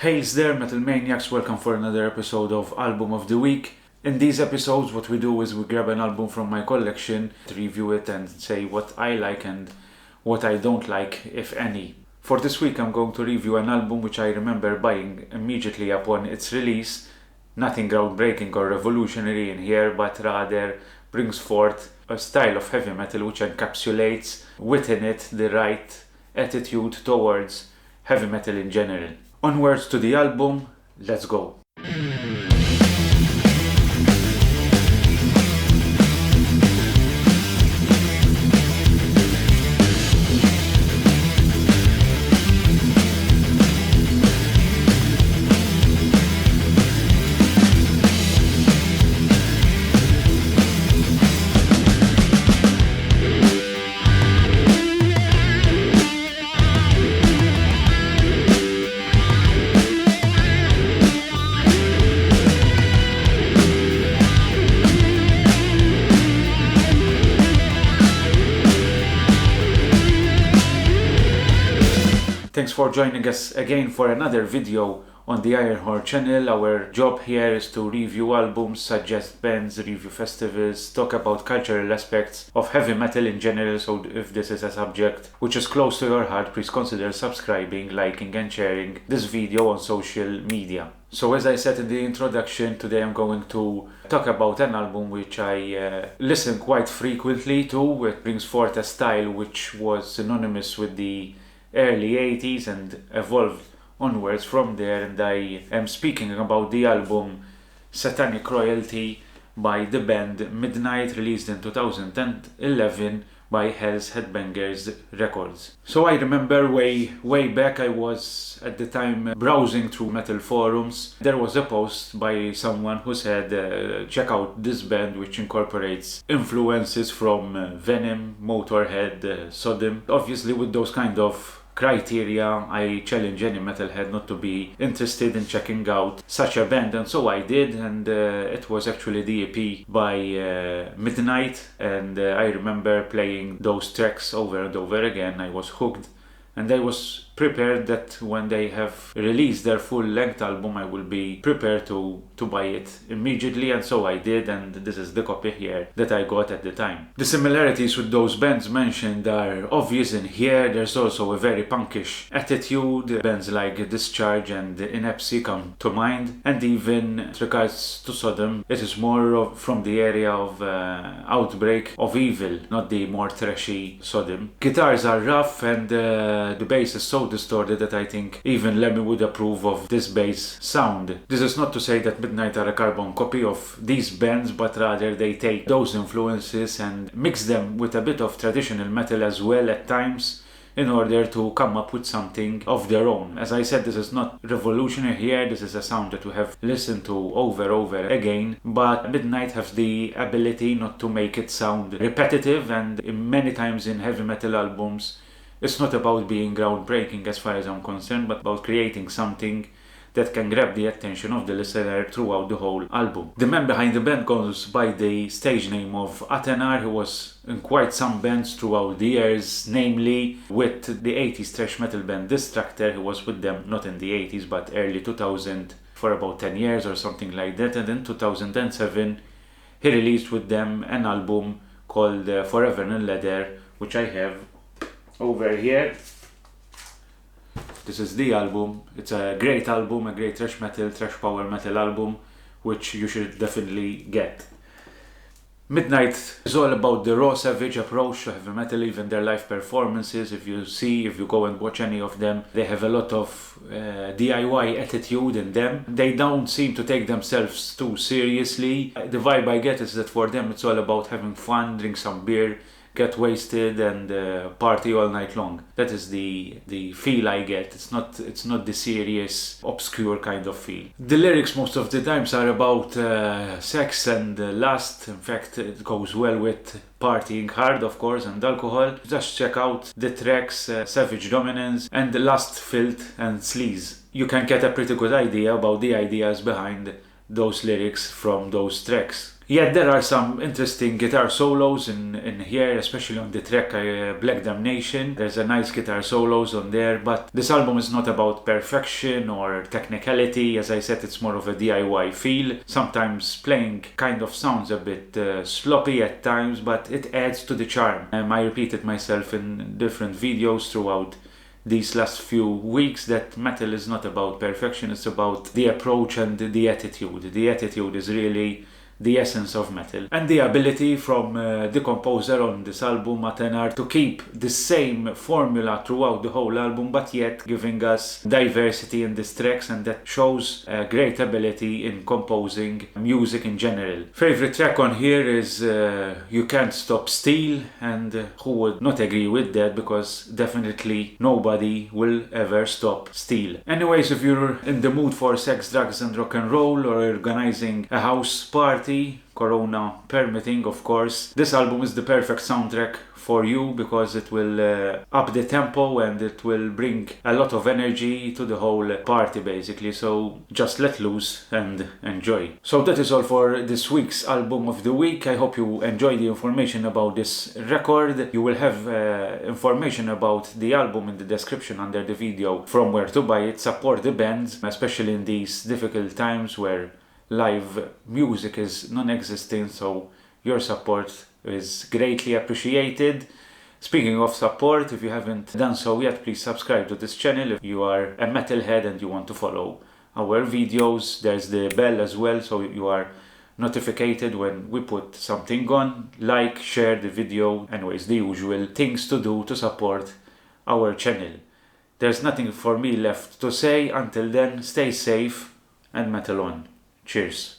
Hails there, Metal Maniacs, welcome for another episode of Album of the Week. In these episodes, what we do is we grab an album from my collection, review it and say what I like and what I don't like, if any. For this week, I'm going to review an album which I remember buying immediately upon its release. Nothing groundbreaking or revolutionary in here, but rather brings forth a style of heavy metal which encapsulates within it the right attitude towards heavy metal in general. Onwards to the album, let's go. Thanks for joining us again for another video on the Ironheart channel. Our job here is to review albums, suggest bands, review festivals, talk about cultural aspects of heavy metal in general. So if this is a subject which is close to your heart, please consider subscribing, liking and sharing this video on social media. So as I said in the introduction, today I'm going to talk about an album which I listen quite frequently to. It brings forth a style which was synonymous with the early 80s and evolved onwards from there, and I am speaking about the album Satanic Royalty by the band Midnight, released in 2011 by Hell's Headbangers Records. So I remember way back, I was at the time browsing through metal forums. There was a post by someone who said check out this band which incorporates influences from Venom, Motorhead, Sodom. Obviously with those kind of criteria, I challenge any metalhead not to be interested in checking out such a band, and so I did, and it was actually the EP by Midnight, and I remember playing those tracks over and over again. I was hooked, and I was prepared that when they have released their full-length album, I will be prepared to buy it immediately, and so I did, and this is the copy here that I got at the time. The similarities with those bands mentioned are obvious in here. There's also a very punkish attitude. Bands like Discharge and Inepsy come to mind, and even in regards to Sodom, it is more from the area of Outbreak of Evil, not the more thrashy Sodom. Guitars are rough, and the bass is so distorted that I think even Lemmy would approve of this bass sound. This is not to say that Midnight are a carbon copy of these bands, but rather they take those influences and mix them with a bit of traditional metal as well at times, in order to come up with something of their own. As I said, this is not revolutionary here, this is a sound that we have listened to over again, but Midnight has the ability not to make it sound repetitive, and many times in heavy metal albums, it's not about being groundbreaking as far as I'm concerned, but about creating something that can grab the attention of the listener throughout the whole album. The man behind the band goes by the stage name of Atenar, who was in quite some bands throughout the years, namely with the 80s thrash metal band Distractor, who was with them not in the 80s but early 2000 for about 10 years or something like that, and in 2007 he released with them an album called Forever in Leather, which I have over here. This is the album. It's a great album, a great thrash power metal album, which you should definitely get. Midnight is all about the raw, savage approach to heavy metal, even their live performances. If you go and watch any of them, they have a lot of DIY attitude in them. They don't seem to take themselves too seriously. The vibe I get is that for them it's all about having fun, drink some beer, get wasted and party all night long. That is the feel I get. It's not the serious, obscure kind of feel. The lyrics most of the times are about sex and lust. In fact, it goes well with partying hard, of course, and alcohol. Just check out the tracks Savage Dominance and Lust, Filth and Sleaze. You can get a pretty good idea about the ideas behind those lyrics from those tracks. Yeah, there are some interesting guitar solos in here, especially on the track Black Damnation. There's a nice guitar solos on there, but this album is not about perfection or technicality. As I said, it's more of a DIY feel. Sometimes playing kind of sounds a bit sloppy at times, but it adds to the charm. I repeated myself in different videos throughout these last few weeks that metal is not about perfection, it's about the approach and the attitude. The attitude is really the essence of metal. And the ability from the composer on this album, Matenar, to keep the same formula throughout the whole album, but yet giving us diversity in these tracks, and that shows a great ability in composing music in general. Favorite track on here is You Can't Stop Steel, and who would not agree with that, because definitely nobody will ever stop steel. Anyways, if you're in the mood for sex, drugs and rock and roll, or organizing a house party, Corona permitting, of course, this album is the perfect soundtrack for you, because it will up the tempo and it will bring a lot of energy to the whole party basically. So just let loose and enjoy. So that is all for this week's album of the week. I hope you enjoyed the information about this record. You will have information about the album in the description under the video from where to buy it. Support the band, especially in these difficult times where live music is non-existent, so your support is greatly appreciated. Speaking of support, if you haven't done so yet, please subscribe to this channel. If you are a metalhead and you want to follow our videos, there's the bell as well, so you are notified when we put something on. Like, share the video, anyways, the usual things to do to support our channel. There's nothing for me left to say. Until then, stay safe and metal on. Cheers.